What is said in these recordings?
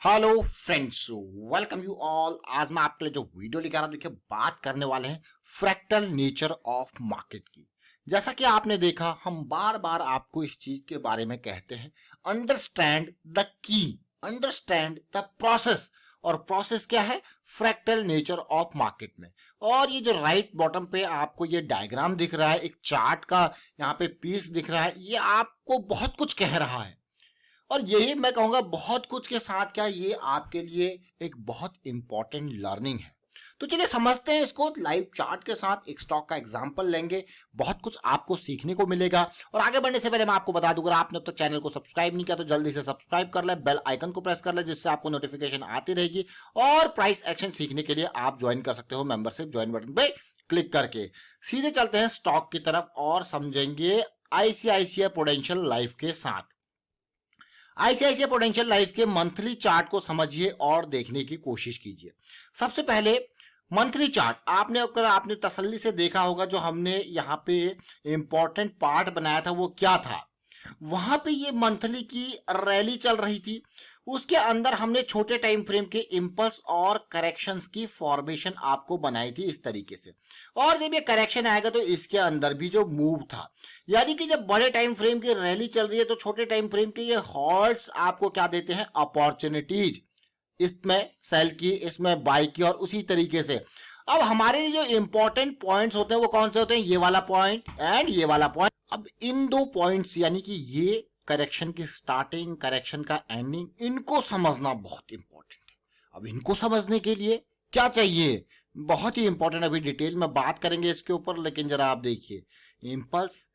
Hello friends, welcome you all. आज मैं आपके लिए जो वीडियो लेकर आ रहा हूं, देखिए बात करने वाले हैं फ्रैक्टल नेचर ऑफ मार्केट की। जैसा कि आपने देखा, हम बार बार आपको इस चीज के बारे में कहते हैं, understand the key, understand the process. और प्रोसेस क्या है? फ्रैक्टल नेचर ऑफ मार्केट में। और ये जो राइट बॉटम पे आपको ये डायग्राम दिख रहा है, एक चार्ट का यहाँ पे पीस दिख रहा है, ये आपको बहुत कुछ कह रहा है। और यही मैं कहूंगा बहुत कुछ के साथ क्या, ये आपके लिए एक बहुत इंपॉर्टेंट लर्निंग है। तो चलिए समझते हैं इसको। लाइव चार्ट के साथ एक स्टॉक का एग्जांपल लेंगे, बहुत कुछ आपको सीखने को मिलेगा। और आगे बढ़ने से पहले मैं आपको बता दूं, अगर आपने अब तक चैनल को सब्सक्राइब नहीं किया तो जल्दी से सब्सक्राइब कर ले, बेल आइकन को प्रेस कर ले, जिससे आपको नोटिफिकेशन आती रहेगी। और प्राइस एक्शन सीखने के लिए आप ज्वाइन कर सकते हो मेंबरशिप ज्वाइन बटन पे क्लिक करके। सीधे चलते हैं स्टॉक की तरफ और समझेंगे आईसीआईसीआई प्रूडेंशियल लाइफ के साथ। आईसीआईसीआई प्रूडेंशियल लाइफ के मंथली चार्ट को समझिए और देखने की कोशिश कीजिए। सबसे पहले मंथली चार्ट आपने तसल्ली से देखा होगा, जो हमने यहाँ पे इंपॉर्टेंट पार्ट बनाया था वो क्या था। वहां पे ये मंथली की रैली चल रही थी, उसके अंदर हमने छोटे टाइम फ्रेम के इंपल्स और करेक्शंस की फॉर्मेशन आपको बनाई थी इस तरीके से। और जब ये करेक्शन आएगा तो इसके अंदर भी जो मूव था, यानी कि जब बड़े टाइम फ्रेम की रैली चल रही है तो छोटे टाइम फ्रेम के ये हॉल्ट्स आपको क्या देते हैं? अपॉर्चुनिटीज। इसमें सेल की, इसमें बाई की, और उसी तरीके से अब हमारे जो इंपॉर्टेंट पॉइंट्स होते हैं वो कौन से होते हैं? ये वाला पॉइंट एंड ये वाला पॉइंट। अब इन दो पॉइंट्स, यानी कि ये करेक्शन की स्टार्टिंग, करेक्शन का एंडिंग, इनको समझना बहुत इंपॉर्टेंट है। अब इनको समझने के लिए क्या चाहिए? बहुत ही इंपॉर्टेंट, अभी डिटेल में बात करेंगे इसके ऊपर, लेकिन जरा आप देखिए, इंपल्स,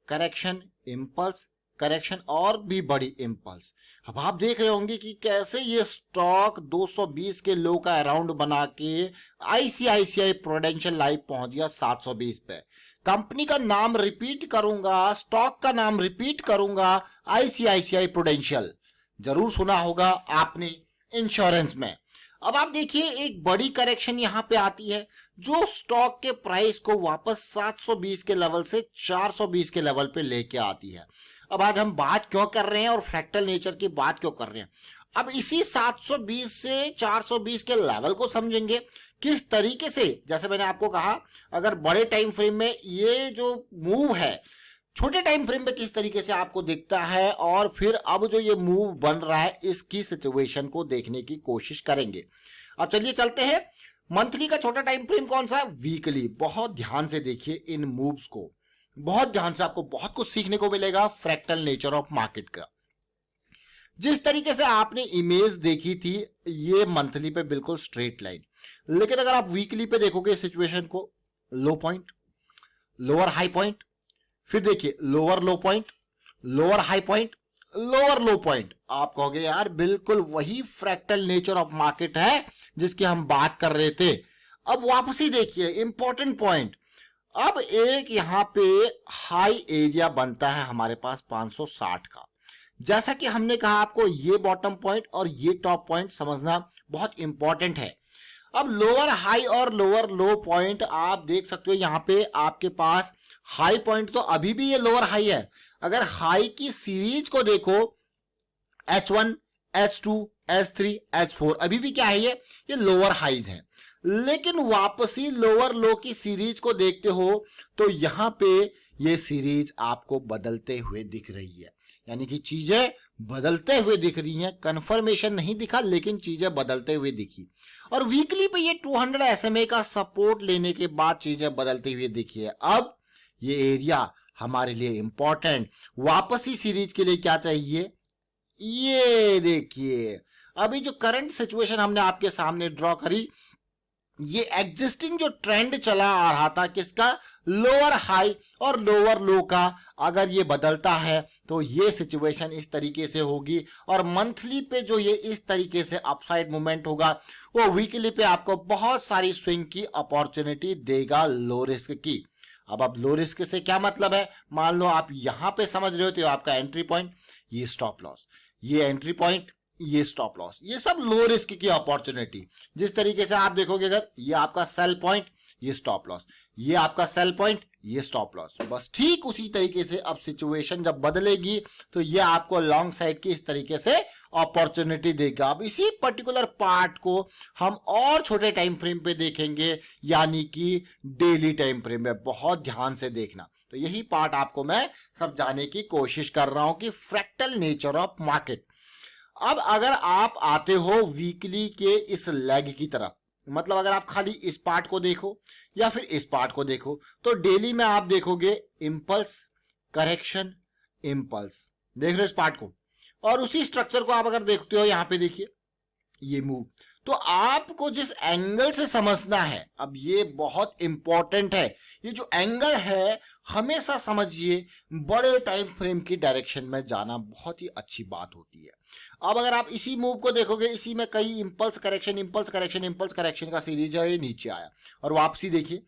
करेक्शन, इंपल्स, करेक्शन और भी बड़ी इंपल्स। अब आप देख रहे होंगे कि कैसे ये स्टॉक 220 के लो का अराउंड बना के आईसीआईसीआई प्रूडेंशियल लाइफ पहुंच गया 720 पे। कंपनी का नाम रिपीट करूंगा, स्टॉक का नाम रिपीट करूंगा, आईसीआईसीआई प्रूडेंशियल। जरूर सुना होगा आपने इंश्योरेंस में। अब आप देखिए, एक बड़ी करेक्शन यहां पे आती है जो स्टॉक के प्राइस को वापस 720 के लेवल से 420 के लेवल पे लेके आती है। अब आज हम बात क्यों कर रहे हैं और फ्रैक्टल नेचर की बात क्यों कर रहे हैं? अब इसी 720 से 420 के लेवल को समझेंगे किस तरीके से। जैसे मैंने आपको कहा, अगर बड़े टाइम फ्रेम में ये जो मूव है, छोटे टाइम फ्रेम में किस तरीके से आपको दिखता है, और फिर अब जो ये मूव बन रहा है इसकी सिचुएशन को देखने की कोशिश करेंगे। अब चलिए चलते हैं। मंथली का छोटा टाइम फ्रेम कौन सा? वीकली। बहुत ध्यान से देखिए इन मूव्स को, बहुत ध्यान से, आपको बहुत कुछ सीखने को मिलेगा फ्रैक्टल नेचर ऑफ मार्केट का। जिस तरीके से आपने इमेज देखी थी, ये मंथली पे बिल्कुल स्ट्रेट लाइन, लेकिन अगर आप वीकली पे देखोगे सिचुएशन को, लो पॉइंट, लोअर हाई पॉइंट, फिर देखिए लोअर लो point, lower high point, lower लो पॉइंट। आप कहोगे यार बिल्कुल वही फ्रैक्टल नेचर ऑफ मार्केट है जिसकी हम बात कर रहे थे। अब वापसी देखिए, इंपॉर्टेंट पॉइंट। अब एक यहां पे हाई एरिया बनता है हमारे पास 560 का। जैसा कि हमने कहा आपको, ये बॉटम पॉइंट और ये टॉप पॉइंट समझना बहुत इंपॉर्टेंट है। अब लोअर हाई और लोअर लो पॉइंट आप देख सकते हो, यहां पे आपके पास हाई पॉइंट तो अभी भी ये लोअर हाई है। अगर हाई की सीरीज को देखो, H1, H2, H3, H4, अभी भी क्या है? ये लोअर हाइज हैं। लेकिन वापसी लोअर लो की सीरीज को देखते हो तो यहां पे ये सीरीज आपको बदलते हुए दिख रही है, यानी कि चीजें बदलते हुए दिख रही हैं। कंफर्मेशन नहीं दिखा, लेकिन चीजें बदलते हुए दिखी। और वीकली पे ये 200 SMA का सपोर्ट लेने के बाद चीजें बदलती हुई दिखी है। अब ये एरिया हमारे लिए इंपॉर्टेंट, वापसी सीरीज के लिए क्या चाहिए? ये देखिए, अभी जो करंट सिचुएशन हमने आपके सामने ड्रॉ करी, ये एग्जिस्टिंग जो ट्रेंड चला आ रहा था किसका? लोअर हाई और लोअर लो का। अगर ये बदलता है तो ये सिचुएशन इस तरीके से होगी, और मंथली पे जो ये इस तरीके से अपसाइड मूवमेंट होगा, वो वीकली पे आपको बहुत सारी स्विंग की अपॉर्चुनिटी देगा लो रिस्क की। अब लो रिस्क से क्या मतलब है? मान लो आप यहां पे समझ रहे हो तो आपका एंट्री पॉइंट, ये स्टॉप लॉस, ये एंट्री पॉइंट, ये स्टॉप लॉस, ये सब लो रिस्क की अपॉर्चुनिटी। जिस तरीके से आप देखोगे, अगर ये आपका सेल पॉइंट, ये स्टॉप लॉस, ये आपका सेल पॉइंट, ये स्टॉप लॉस, बस ठीक उसी तरीके से अब सिचुएशन जब बदलेगी तो ये आपको लॉन्ग साइड की इस तरीके से अपॉर्चुनिटी देगा। अब इसी पर्टिकुलर पार्ट को हम और छोटे टाइम फ्रेम पे देखेंगे, यानी कि डेली टाइम फ्रेम में। बहुत ध्यान से देखना। तो यही पार्ट आपको मैं समझाने की कोशिश कर रहा हूं कि फ्रैक्टल नेचर ऑफ मार्केट। अब अगर आप आते हो वीकली के इस लेग की तरफ, मतलब अगर आप खाली इस पार्ट को देखो या फिर इस पार्ट को देखो, तो डेली में आप देखोगे इंपल्स, करेक्शन, इंपल्स। देख रहे हो इस पार्ट को, और उसी स्ट्रक्चर को आप अगर देखते हो यहां पे देखिए ये मूव। तो आपको जिस एंगल से समझना है, अब ये बहुत इंपॉर्टेंट है, ये जो एंगल है हमेशा समझिए, बड़े टाइम फ्रेम की डायरेक्शन में जाना बहुत ही अच्छी बात होती है। अब अगर आप इसी मूव को देखोगे, इसी में कई impulse correction impulse correction impulse correction का सीरीज है, ये नीचे आया और वापसी देखिए,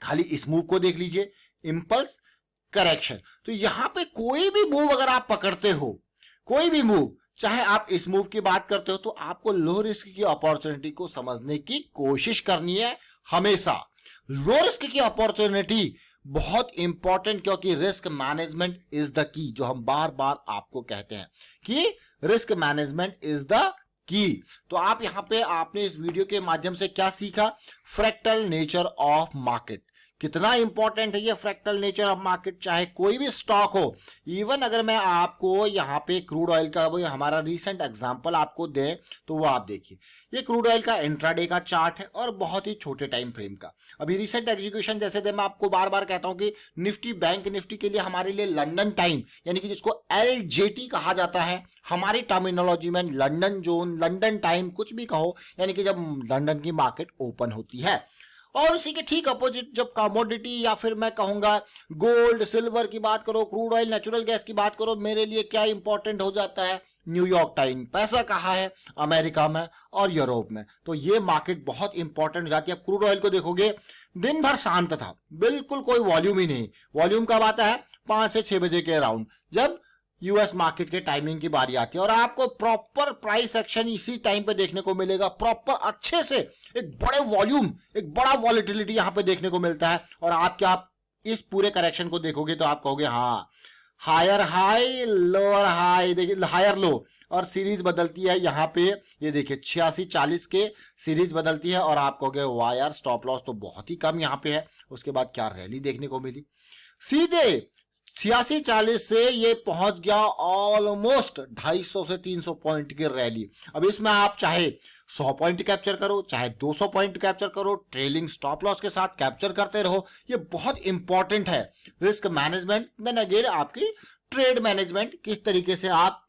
खाली इस मूव को देख लीजिए, इंपल्स करेक्शन। तो यहां पे कोई भी मूव अगर आप पकड़ते हो, कोई भी मूव, चाहे आप इस मूव की बात करते हो, तो आपको लो रिस्क की अपॉर्चुनिटी को समझने की कोशिश करनी है हमेशा। लो रिस्क की अपॉर्चुनिटी बहुत इंपॉर्टेंट, क्योंकि risk management is the key, जो हम बार बार आपको कहते हैं कि risk management is the key. तो आप यहां पे आपने इस वीडियो के माध्यम से क्या सीखा? Fractal nature of market. कितना इंपॉर्टेंट है ये फ्रैक्टल नेचर ऑफ मार्केट, चाहे कोई भी स्टॉक हो। इवन अगर मैं आपको यहाँ पे क्रूड ऑयल का वो हमारा रीसेंट एग्जांपल आपको दें, तो वो आप देखिए, ये क्रूड ऑयल का इंट्राडे का चार्ट है और बहुत ही छोटे टाइम फ्रेम का। अभी रिसेंट एग्जीक्यूशन जैसे दे, मैं आपको बार बार कहता हूं कि निफ्टी, बैंक निफ्टी के लिए हमारे लिए लंदन टाइम, यानी कि जिसको LJT कहा जाता है हमारी टर्मिनोलॉजी में, लंदन जोन, लंदन टाइम, कुछ भी कहो, यानी कि जब लंदन की मार्केट ओपन होती है। और उसी के ठीक अपोजिट जब कमोडिटी या फिर मैं कहूंगा गोल्ड सिल्वर की बात करो, क्रूड ऑयल, नेचुरल गैस की बात करो, मेरे लिए क्या इंपॉर्टेंट हो जाता है? New York time. पैसा कहाँ है? अमेरिका में और यूरोप में। तो ये मार्केट बहुत इंपॉर्टेंट हो जाती है। अब क्रूड ऑयल को देखोगे, दिन भर शांत था, बिल्कुल कोई वॉल्यूम ही नहीं। वॉल्यूम कब आता है? 5 से 6 बजे के अराउंड, जब यूएस मार्केट के टाइमिंग की बारी आती है। और आपको प्रॉपर प्राइस एक्शन इसी टाइम पे देखने को मिलेगा, प्रॉपर अच्छे से, एक बड़े वॉल्यूम, एक बड़ा वॉलेटिलिटी यहां पे देखने को मिलता है। और आप इस पूरे करेक्शन को देखोगे तो आप कहोगे हाँ, हायर हाई, लोअर हाई, देखिए हायर लो, और सीरीज बदलती है यहाँ पे, ये देखिए 86-40 के सीरीज बदलती है। और आप कहोगे वाह यार, स्टॉप लॉस तो बहुत ही कम यहाँ पे है। उसके बाद क्या रैली देखने को मिली, सीधे 86-40 से ये पहुंच गया ऑलमोस्ट 250 से 300 पॉइंट की रैली। अब इसमें आप चाहे 100 पॉइंट कैप्चर करो, चाहे 200 पॉइंट कैप्चर करो, ट्रेलिंग स्टॉप लॉस के साथ कैप्चर करते रहो। ये बहुत इंपॉर्टेंट है, रिस्क मैनेजमेंट। देन अगेन आपकी ट्रेड मैनेजमेंट, किस तरीके से आप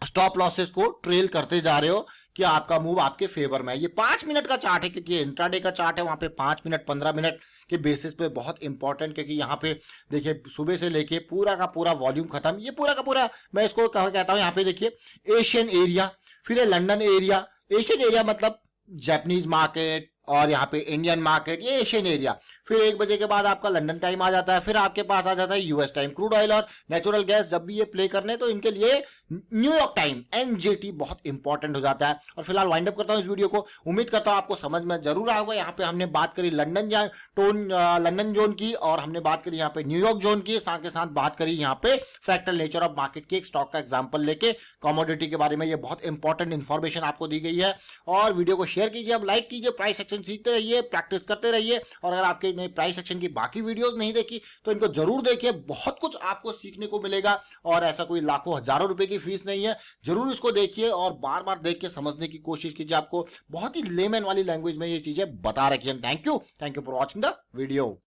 स्टॉप लॉसेस को ट्रेल करते जा रहे हो कि आपका मूव आपके फेवर में है। ये 5 मिनट का चार्ट है, क्योंकि इंट्राडे का चार्ट है, वहां पे 5 मिनट 15 मिनट के बेसिस पे बहुत इंपॉर्टेंट, क्योंकि यहाँ पे देखिए सुबह से लेके पूरा का पूरा वॉल्यूम खत्म। ये पूरा का पूरा मैं इसको कहता हूँ, यहाँ पे देखिए एशियन एरिया, फिर ये लंदन एरिया। एशियन एरिया मतलब जापानीज मार्केट, और यहाँ पे इंडियन मार्केट, ये एशियन एरिया। फिर 1 बजे के बाद आपका लंदन टाइम आ जाता है, फिर आपके पास आ जाता है यूएस टाइम। क्रूड ऑयल और नेचुरल गैस जब भी ये प्ले करने, तो इनके लिए न्यूयॉर्क टाइम NJT बहुत इंपॉर्टेंट हो जाता है। और फिलहाल वाइंड अप करता हूँ इस वीडियो को। उम्मीद करता हूँ आपको समझ में जरूर आया होगा। यहाँ पे हमने बात करी लंदन जोन की, और हमने बात करी यहाँ पे न्यूयॉर्क जोन की, साथ के साथ बात करी यहाँ पे फ्रैक्टल नेचर ऑफ मार्केट की, एक स्टॉक का एग्जाम्पल लेके कमोडिटी के बारे में। ये बहुत इंपॉर्टेंट इन्फॉर्मेशन आपको दी गई है। और वीडियो को शेयर कीजिए, अब लाइक कीजिए, प्राइस एक्शन सीखते रहिए, प्रैक्टिस करते रहिए। और अगर आपके ने प्राइस एक्शन की बाकी वीडियोस नहीं देखी तो इनको जरूर देखिए, बहुत कुछ आपको सीखने को मिलेगा। और ऐसा कोई लाखों हजारों रुपए की फीस नहीं है, जरूर इसको देखिए और बार बार देख के समझने की कोशिश कीजिए। आपको बहुत ही लेमन वाली लैंग्वेज में ये चीजें बता रखी है। Thank you for watching the video.